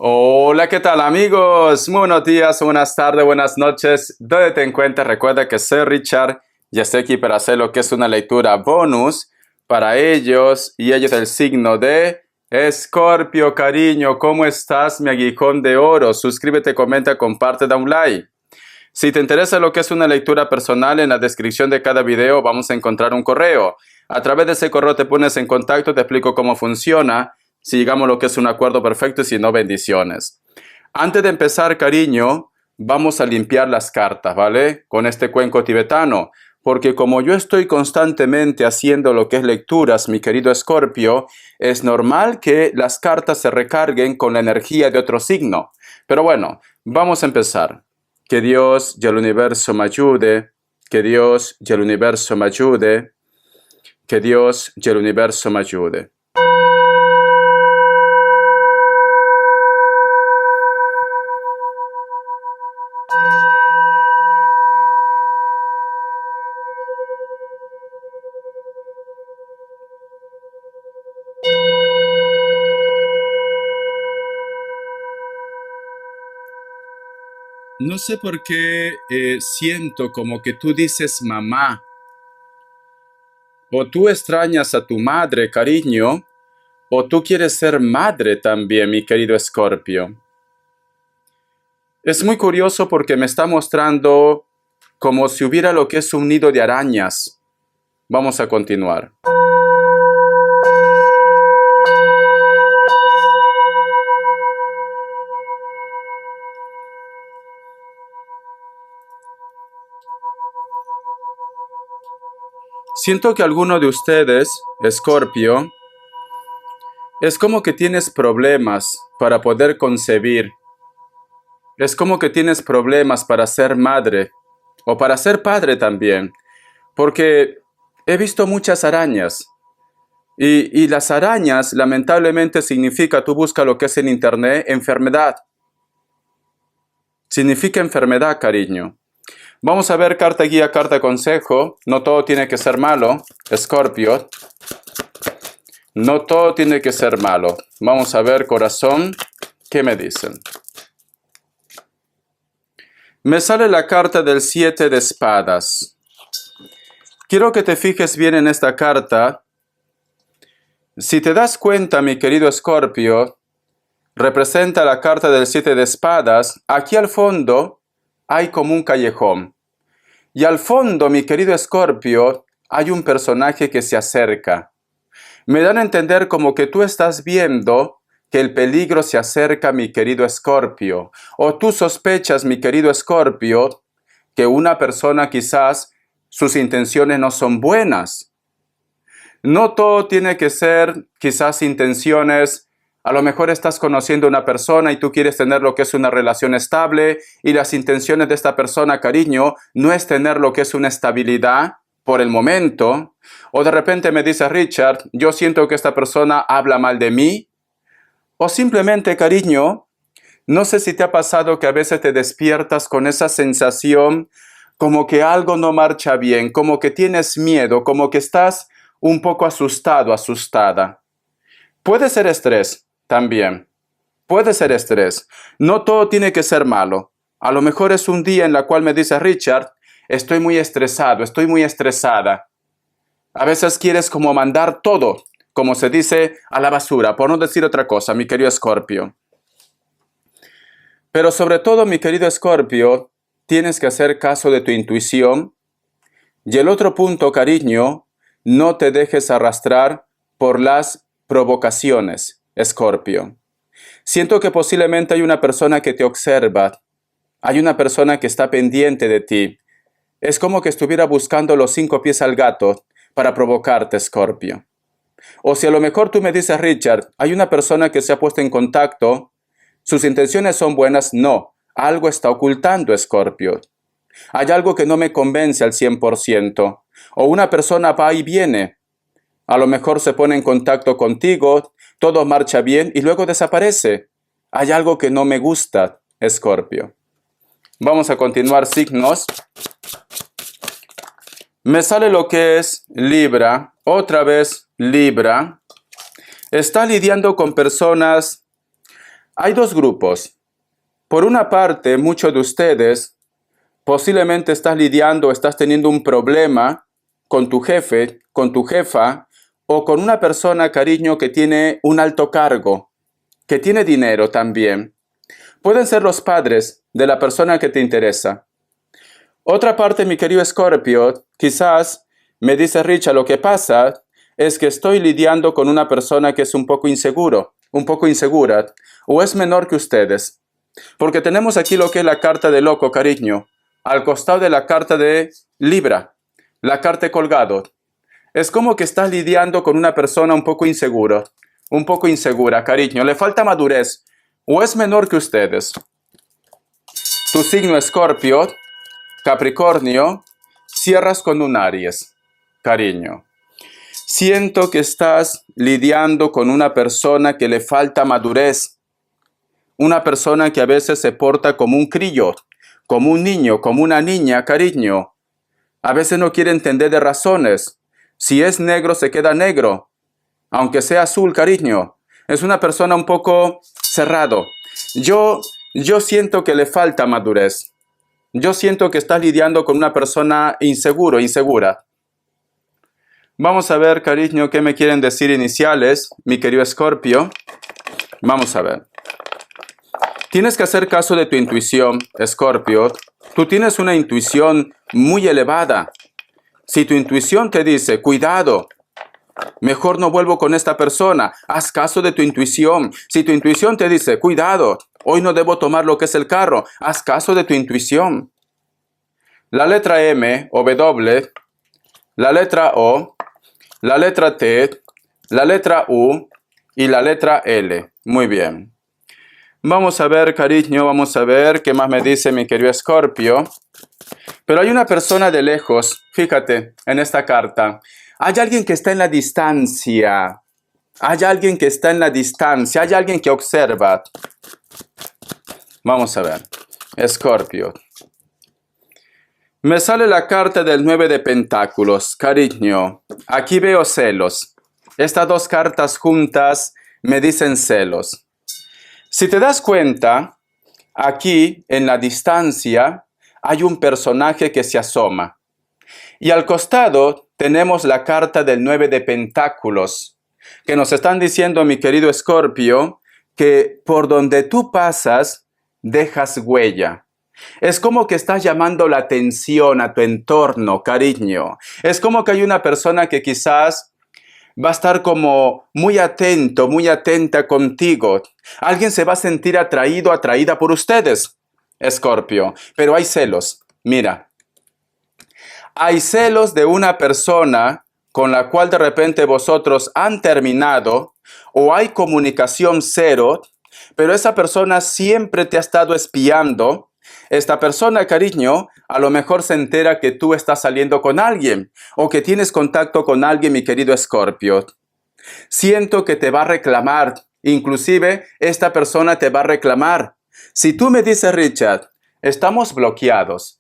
Hola, ¿qué tal amigos? Muy buenos días, buenas tardes, buenas noches. ¿Dónde te encuentras? Recuerda que soy Richard y estoy aquí para hacer lo que es una lectura bonus para ellos y ellos del signo de Escorpio. Cariño, ¿cómo estás, mi aguijón de oro? Suscríbete, comenta, comparte, da un like. Si te interesa lo que es una lectura personal, en la descripción de cada video vamos a encontrar un correo. A través de ese correo te pones en contacto, te explico cómo funciona, si llegamos a lo que es un acuerdo perfecto y si no, bendiciones. Antes de empezar, cariño, vamos a limpiar las cartas, ¿vale? Con este cuenco tibetano. Porque como yo estoy constantemente haciendo lo que es lecturas, mi querido Escorpio, es normal que las cartas se recarguen con la energía de otro signo. Pero bueno, vamos a empezar. Que Dios y el universo me ayude, que Dios y el universo me ayude, que Dios y el universo me ayude. No sé por qué siento como que tú dices mamá, o tú extrañas a tu madre, cariño, o tú quieres ser madre también, mi querido Escorpio. Es muy curioso porque me está mostrando como si hubiera lo que es un nido de arañas. Vamos a continuar. Siento que alguno de ustedes, Escorpio, es como que tienes problemas para poder concebir. Es como que tienes problemas para ser madre o para ser padre también. Porque he visto muchas arañas. Y las arañas, lamentablemente, significa, tú buscas lo que es en internet, enfermedad. Significa enfermedad, cariño. Vamos a ver carta guía, carta consejo. No todo tiene que ser malo, Escorpio. No todo tiene que ser malo. Vamos a ver, corazón, ¿qué me dicen? Me sale la carta del 7 de espadas. Quiero que te fijes bien en esta carta. Si te das cuenta, mi querido Escorpio, representa la carta del 7 de espadas. Aquí al fondo hay como un callejón. Y al fondo, mi querido Escorpio, hay un personaje que se acerca. Me dan a entender como que tú estás viendo que el peligro se acerca, mi querido Escorpio. O tú sospechas, mi querido Escorpio, que una persona quizás sus intenciones no son buenas. No todo tiene que ser quizás intenciones. A lo mejor estás conociendo a una persona y tú quieres tener lo que es una relación estable y las intenciones de esta persona, cariño, no es tener lo que es una estabilidad por el momento. O de repente me dice Richard, yo siento que esta persona habla mal de mí. O simplemente, cariño, no sé si te ha pasado que a veces te despiertas con esa sensación como que algo no marcha bien, como que tienes miedo, como que estás un poco asustado, asustada. Puede ser estrés también. Puede ser estrés. No todo tiene que ser malo. A lo mejor es un día en el cual me dice Richard, estoy muy estresado, estoy muy estresada. A veces quieres como mandar todo, como se dice, a la basura, por no decir otra cosa, mi querido Escorpio. Pero sobre todo, mi querido Escorpio, tienes que hacer caso de tu intuición. Y el otro punto, cariño, no te dejes arrastrar por las provocaciones, Escorpio. Siento que posiblemente hay una persona que te observa, hay una persona que está pendiente de ti. Es como que estuviera buscando los 5 pies al gato para provocarte, Escorpio. O si a lo mejor tú me dices, Richard, hay una persona que se ha puesto en contacto, sus intenciones son buenas, no, algo está ocultando, Escorpio. Hay algo que no me convence al 100%. O una persona va y viene. A lo mejor se pone en contacto contigo, todo marcha bien y luego desaparece. Hay algo que no me gusta, Escorpio. Vamos a continuar signos. Me sale lo que es Libra. Otra vez Libra. Está lidiando con personas. Hay dos grupos. Por una parte, muchos de ustedes posiblemente estás lidiando, estás teniendo un problema con tu jefe, con tu jefa, o con una persona, cariño, que tiene un alto cargo, que tiene dinero también. Pueden ser los padres de la persona que te interesa. Otra parte, mi querido Escorpio, quizás me dice Richard, lo que pasa es que estoy lidiando con una persona que es un poco inseguro, un poco insegura, o es menor que ustedes. Porque tenemos aquí lo que es la carta de loco, cariño, al costado de la carta de Libra, la carta colgado. Es como que estás lidiando con una persona un poco insegura, cariño. Le falta madurez, o es menor que ustedes. Tu signo Escorpio, Capricornio, cierras con un Aries, cariño. Siento que estás lidiando con una persona que le falta madurez. Una persona que a veces se porta como un crillo, como un niño, como una niña, cariño. A veces no quiere entender de razones. Si es negro, se queda negro. Aunque sea azul, cariño. Es una persona un poco cerrado. Yo siento que le falta madurez. Yo siento que estás lidiando con una persona insegura. Vamos a ver, cariño, qué me quieren decir iniciales, mi querido Escorpio. Vamos a ver. Tienes que hacer caso de tu intuición, Escorpio. Tú tienes una intuición muy elevada. Si tu intuición te dice, cuidado, mejor no vuelvo con esta persona, haz caso de tu intuición. Si tu intuición te dice, cuidado, hoy no debo tomar lo que es el carro, haz caso de tu intuición. La letra M o W, la letra O, la letra T, la letra U y la letra L. Muy bien. Vamos a ver, cariño, vamos a ver qué más me dice mi querido Escorpio. Pero hay una persona de lejos, fíjate, en esta carta. Hay alguien que está en la distancia. Hay alguien que está en la distancia. Hay alguien que observa. Vamos a ver. Escorpio. Me sale la carta del 9 de pentáculos, cariño. Aquí veo celos. Estas dos cartas juntas me dicen celos. Si te das cuenta, aquí en la distancia hay un personaje que se asoma. Y al costado tenemos la carta del 9 de pentáculos, que nos están diciendo, mi querido Escorpio, que por donde tú pasas, dejas huella. Es como que estás llamando la atención a tu entorno, cariño. Es como que hay una persona que quizás va a estar como muy atento, muy atenta contigo. Alguien se va a sentir atraído, atraída por ustedes, Escorpio. Pero hay celos. Mira, hay celos de una persona con la cual de repente vosotros han terminado o hay comunicación cero, pero esa persona siempre te ha estado espiando. Esta persona, cariño, a lo mejor se entera que tú estás saliendo con alguien o que tienes contacto con alguien, mi querido Escorpio. Siento que te va a reclamar. Inclusive, esta persona te va a reclamar. Si tú me dices, Richard, estamos bloqueados,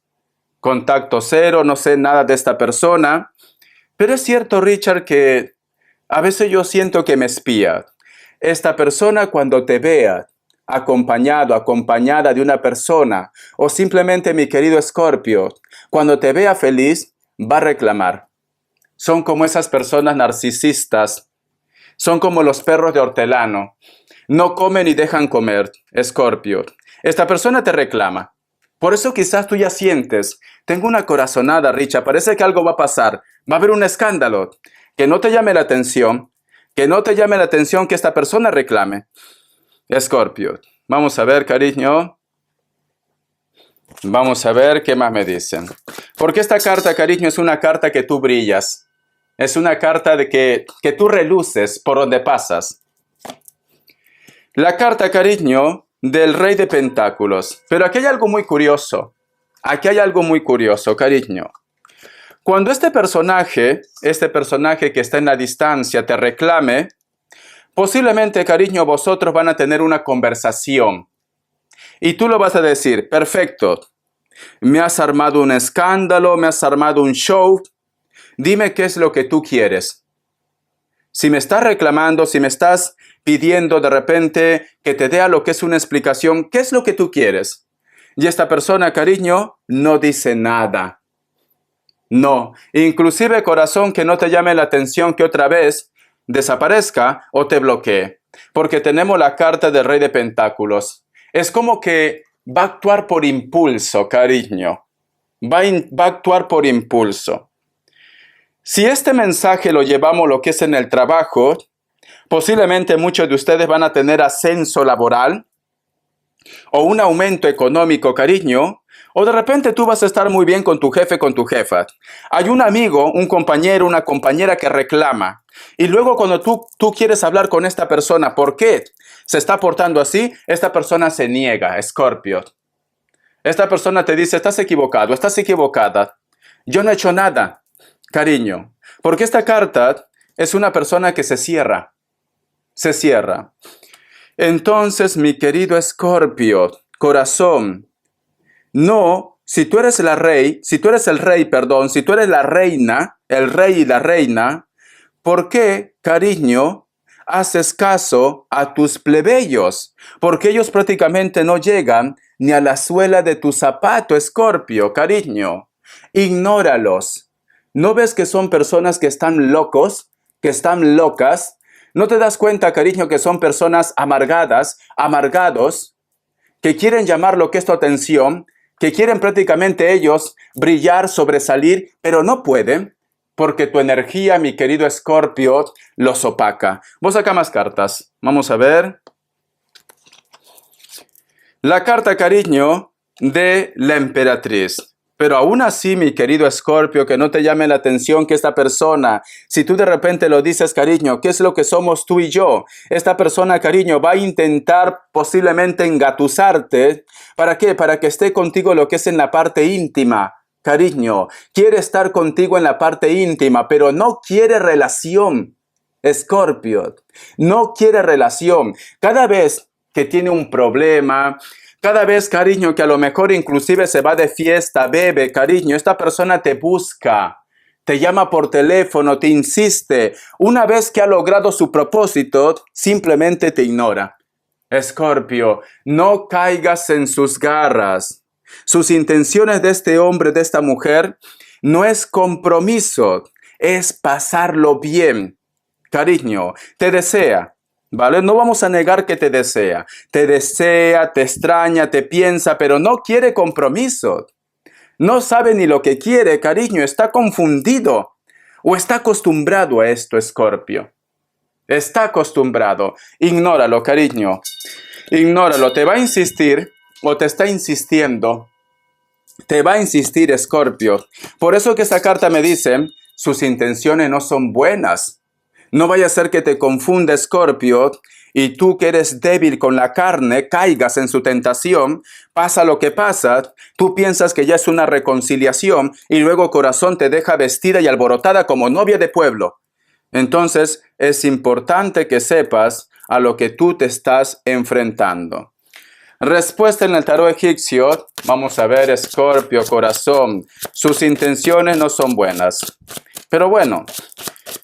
contacto cero, no sé nada de esta persona, pero es cierto, Richard, que a veces yo siento que me espía. Esta persona cuando te vea acompañado, acompañada de una persona, o simplemente, mi querido Escorpio, cuando te vea feliz, va a reclamar. Son como esas personas narcisistas. Son como los perros de hortelano. No comen y dejan comer, Escorpio. Esta persona te reclama. Por eso quizás tú ya sientes, tengo una corazonada, Richa, parece que algo va a pasar. Va a haber un escándalo. Que no te llame la atención. Que no te llame la atención que esta persona reclame. Escorpio, vamos a ver, cariño. Vamos a ver qué más me dicen. Porque esta carta, cariño, es una carta que tú brillas. Es una carta de que tú reluces por donde pasas. La carta, cariño, del Rey de Pentáculos. Pero aquí hay algo muy curioso. Aquí hay algo muy curioso, cariño. Cuando este personaje que está en la distancia te reclame, posiblemente, cariño, vosotros van a tener una conversación. Y tú lo vas a decir, perfecto, me has armado un escándalo, me has armado un show, dime qué es lo que tú quieres. Si me estás reclamando, si me estás pidiendo de repente que te dé a lo que es una explicación, ¿qué es lo que tú quieres? Y esta persona, cariño, no dice nada. No, inclusive corazón, que no te llame la atención que otra vez desaparezca o te bloquee, porque tenemos la carta del Rey de Pentáculos. Es como que va a actuar por impulso, cariño. Va a actuar por impulso. Si este mensaje lo llevamos lo que es en el trabajo, posiblemente muchos de ustedes van a tener ascenso laboral o un aumento económico, cariño, o de repente tú vas a estar muy bien con tu jefe, con tu jefa. Hay un amigo, un compañero, una compañera que reclama. Y luego cuando tú quieres hablar con esta persona, ¿por qué se está portando así? Esta persona se niega, Escorpio. Esta persona te dice, estás equivocado, estás equivocada. Yo no he hecho nada, cariño. Porque esta carta es una persona que se cierra. Se cierra. Entonces, mi querido Escorpio, corazón, no, si tú eres el rey, si tú eres la reina, el rey y la reina, ¿por qué, cariño, haces caso a tus plebeyos? Porque ellos prácticamente no llegan ni a la suela de tu zapato, Escorpio, cariño. Ignóralos. ¿No ves que son personas que están locos, que están locas? ¿No te das cuenta, cariño, que son personas amargadas, amargados, que quieren llamar lo que es tu atención, que quieren prácticamente ellos brillar, sobresalir, pero no pueden, porque tu energía, mi querido Escorpio, los opaca? Vos acá más cartas. Vamos a ver. La carta, cariño, de la emperatriz. Pero aún así, mi querido Escorpio, que no te llame la atención que esta persona, si tú de repente lo dices, cariño, ¿qué es lo que somos tú y yo? Esta persona, cariño, va a intentar posiblemente engatusarte. ¿Para qué? Para que esté contigo lo que es en la parte íntima. Cariño, quiere estar contigo en la parte íntima, pero no quiere relación. Escorpio, no quiere relación. Cada vez que tiene un problema, cada vez, cariño, que a lo mejor inclusive se va de fiesta, bebe, cariño, esta persona te busca, te llama por teléfono, te insiste. Una vez que ha logrado su propósito, simplemente te ignora. Escorpio, no caigas en sus garras. Sus intenciones de este hombre, de esta mujer, no es compromiso, es pasarlo bien. Cariño, te desea. ¿Vale? No vamos a negar que te desea, te extraña, te piensa, pero no quiere compromiso. No sabe ni lo que quiere, cariño, está confundido o está acostumbrado a esto, Escorpio. Está acostumbrado. Ignóralo, cariño. Ignóralo. Te va a insistir o te está insistiendo. Te va a insistir, Escorpio. Por eso que esta carta me dice, sus intenciones no son buenas. No vaya a ser que te confunda, Escorpio, y tú que eres débil con la carne, caigas en su tentación. Pasa lo que pasa, tú piensas que ya es una reconciliación y luego corazón te deja vestida y alborotada como novia de pueblo. Entonces es importante que sepas a lo que tú te estás enfrentando. Respuesta en el tarot egipcio. Vamos a ver, Escorpio, corazón. Sus intenciones no son buenas. Pero bueno,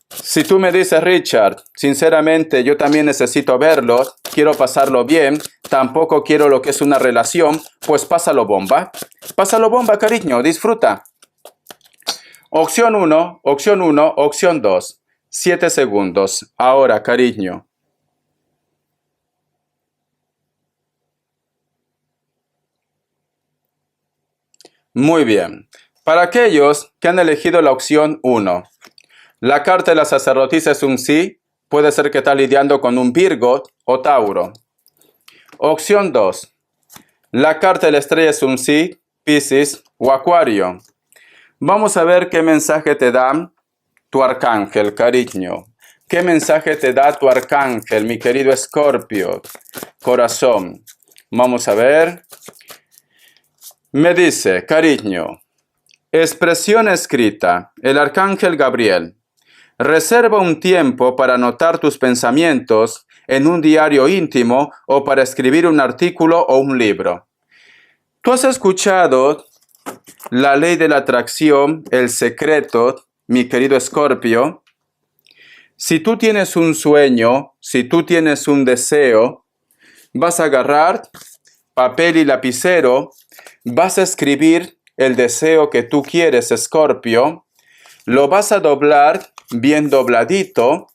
si tú me dices, Richard, sinceramente yo también necesito verlo, quiero pasarlo bien, tampoco quiero lo que es una relación, pues pásalo bomba. Pásalo bomba, cariño, disfruta. Opción 1, opción 2. 7 segundos. Ahora, cariño. Muy bien. Para aquellos que han elegido la opción 1, la carta de la sacerdotisa es un sí. Puede ser que está lidiando con un Virgo o Tauro. Opción 2. La carta de la estrella es un sí, Piscis o Acuario. Vamos a ver qué mensaje te da tu arcángel, cariño. ¿Qué mensaje te da tu arcángel, mi querido Escorpio? Corazón. Vamos a ver. Me dice, cariño, expresión escrita, el arcángel Gabriel. Reserva un tiempo para anotar tus pensamientos en un diario íntimo o para escribir un artículo o un libro. ¿Tú has escuchado la ley de la atracción, el secreto, mi querido Escorpio? Si tú tienes un sueño, si tú tienes un deseo, vas a agarrar papel y lapicero, vas a escribir el deseo que tú quieres, Escorpio, lo vas a doblar bien dobladito,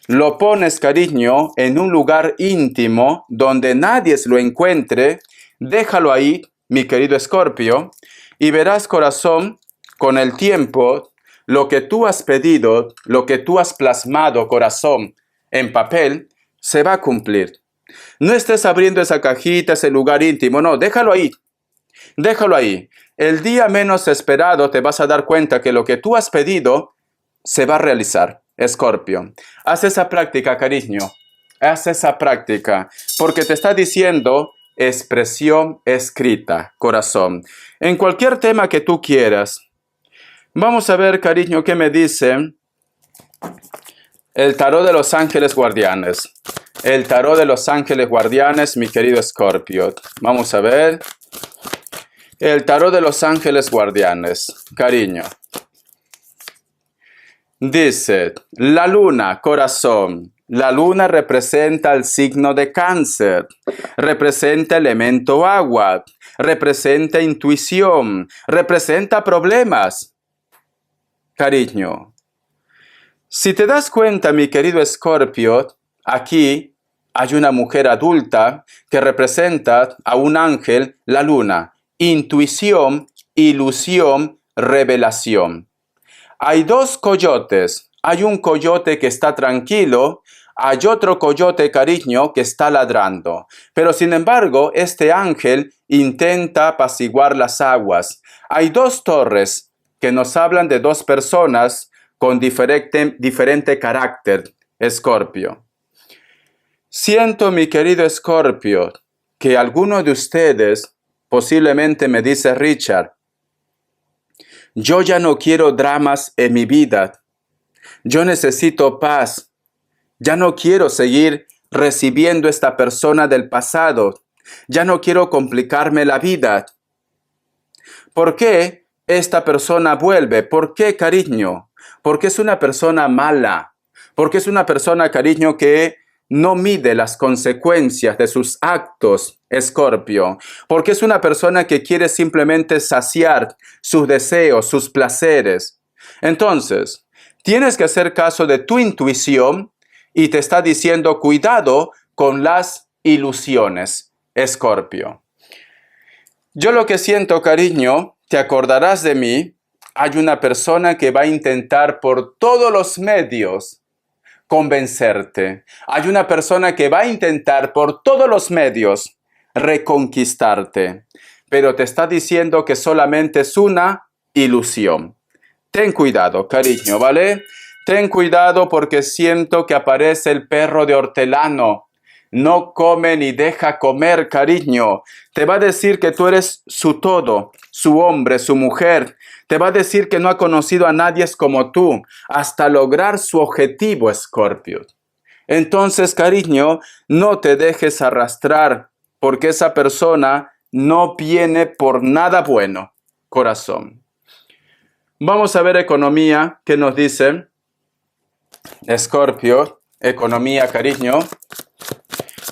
lo pones, cariño, en un lugar íntimo donde nadie lo encuentre, déjalo ahí, mi querido Escorpio, y verás, corazón, con el tiempo, lo que tú has pedido, lo que tú has plasmado, corazón, en papel, se va a cumplir. No estés abriendo esa cajita, ese lugar íntimo, no, déjalo ahí. Déjalo ahí. El día menos esperado te vas a dar cuenta que lo que tú has pedido se va a realizar, Escorpio. Haz esa práctica, cariño. Haz esa práctica, porque te está diciendo expresión escrita, corazón. En cualquier tema que tú quieras. Vamos a ver, cariño, qué me dice el tarot de los ángeles guardianes. El tarot de los ángeles guardianes, mi querido Escorpio. Vamos a ver. El tarot de los ángeles guardianes, cariño. Dice, la luna, corazón. La luna representa el signo de Cáncer, representa elemento agua, representa intuición, representa problemas. Cariño, si te das cuenta, mi querido Escorpio, aquí hay una mujer adulta que representa a un ángel, la luna. Intuición, ilusión, revelación. Hay dos coyotes. Hay un coyote que está tranquilo, hay otro coyote, cariño, que está ladrando. Pero sin embargo, este ángel intenta apaciguar las aguas. Hay dos torres que nos hablan de dos personas con diferente carácter, Escorpio. Siento, mi querido Escorpio, que alguno de ustedes posiblemente me dice, Richard, yo ya no quiero dramas en mi vida. Yo necesito paz. Ya no quiero seguir recibiendo esta persona del pasado. Ya no quiero complicarme la vida. ¿Por qué esta persona vuelve? ¿Por qué, cariño? Porque es una persona mala. Porque es una persona, cariño, que no mide las consecuencias de sus actos, Escorpio. Porque es una persona que quiere simplemente saciar sus deseos, sus placeres. Entonces, tienes que hacer caso de tu intuición y te está diciendo cuidado con las ilusiones, Escorpio. Yo lo que siento, cariño, te acordarás de mí, hay una persona que va a intentar por todos los medios convencerte. Hay una persona que va a intentar por todos los medios reconquistarte, pero te está diciendo que solamente es una ilusión. Ten cuidado, cariño, ¿vale? Ten cuidado porque siento que aparece el perro de hortelano. No come ni deja comer, cariño. Te va a decir que tú eres su todo, su hombre, su mujer. Te va a decir que no ha conocido a nadie como tú, hasta lograr su objetivo, Escorpio. Entonces, cariño, no te dejes arrastrar, porque esa persona no viene por nada bueno, corazón. Vamos a ver economía, ¿qué nos dice? Escorpio, economía, cariño.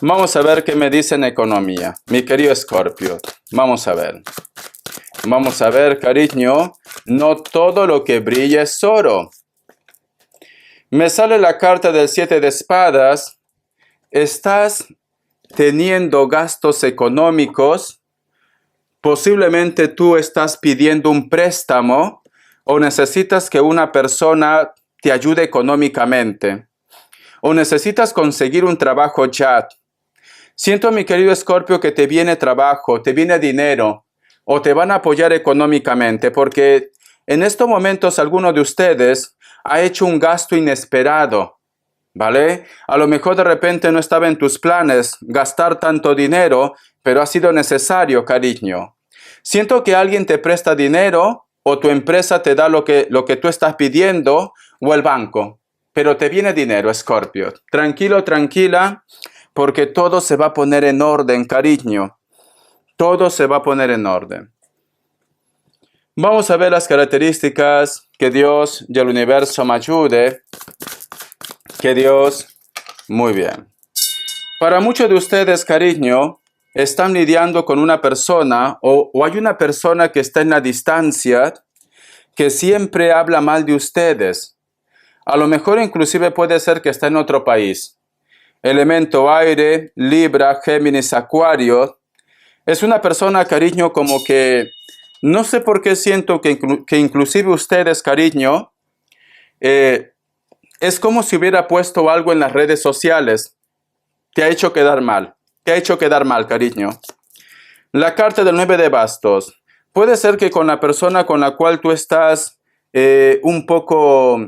Vamos a ver qué me dice en economía, mi querido Escorpio. Vamos a ver. Vamos a ver, cariño, no todo lo que brilla es oro. Me sale la carta del 7 de espadas. Estás teniendo gastos económicos. Posiblemente tú estás pidiendo un préstamo o necesitas que una persona te ayude económicamente. O necesitas conseguir un trabajo ya. Siento, mi querido Escorpio, que te viene trabajo, te viene dinero. O te van a apoyar económicamente, porque en estos momentos alguno de ustedes ha hecho un gasto inesperado, ¿vale? A lo mejor de repente no estaba en tus planes gastar tanto dinero, pero ha sido necesario, cariño. Siento que alguien te presta dinero o tu empresa te da lo que tú estás pidiendo o el banco, pero te viene dinero, Escorpio. Tranquilo, tranquila, porque todo se va a poner en orden, cariño. Todo se va a poner en orden. Vamos a ver las características, que Dios y el universo me ayude Que Dios, muy bien. Para muchos de ustedes, cariño, están lidiando con una persona o hay una persona que está en la distancia que siempre habla mal de ustedes. A lo mejor inclusive puede ser que está en otro país. Elemento aire, Libra, Géminis, Acuario. Es una persona, cariño, como que no sé por qué siento que inclusive ustedes, cariño, es como si hubiera puesto algo en las redes sociales. Te ha hecho quedar mal. Te ha hecho quedar mal, cariño. La carta del 9 de bastos. Puede ser que con la persona con la cual tú estás un poco...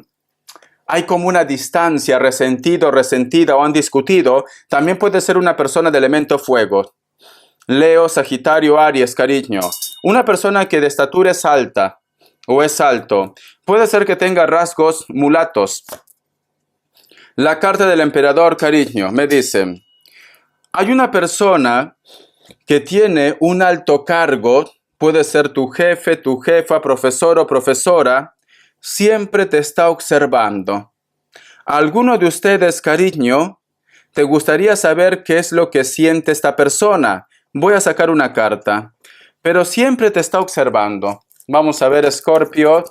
Hay como una distancia, resentido, resentida o han discutido. También puede ser una persona de elemento fuego. Leo, Sagitario, Aries, cariño. Una persona que de estatura es alta o es alto. Puede ser que tenga rasgos mulatos. La carta del emperador, cariño, me dice, hay una persona que tiene un alto cargo, puede ser tu jefe, tu jefa, profesor o profesora, siempre te está observando. ¿Alguno de ustedes, cariño, te gustaría saber qué es lo que siente esta persona? Voy a sacar una carta, pero siempre te está observando. Vamos a ver, Escorpio,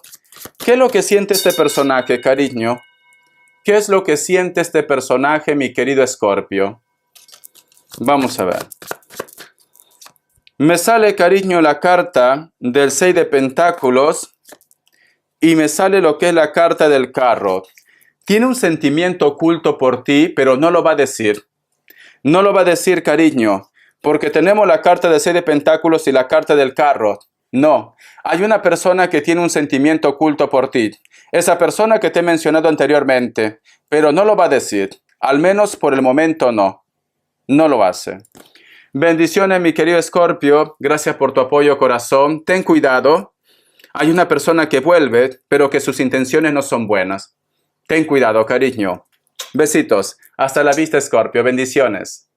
¿qué es lo que siente este personaje, cariño? ¿Qué es lo que siente este personaje, mi querido Escorpio? Vamos a ver. Me sale, cariño, la carta del 6 de Pentáculos y me sale lo que es la carta del carro. Tiene un sentimiento oculto por ti, pero no lo va a decir. No lo va a decir, cariño, porque tenemos la carta del 6 de Pentáculos y la carta del carro. No, hay una persona que tiene un sentimiento oculto por ti. Esa persona que te he mencionado anteriormente, pero no lo va a decir. Al menos por el momento no. No lo hace. Bendiciones, mi querido Escorpio. Gracias por tu apoyo, corazón. Ten cuidado. Hay una persona que vuelve, pero que sus intenciones no son buenas. Ten cuidado, cariño. Besitos. Hasta la vista, Escorpio. Bendiciones.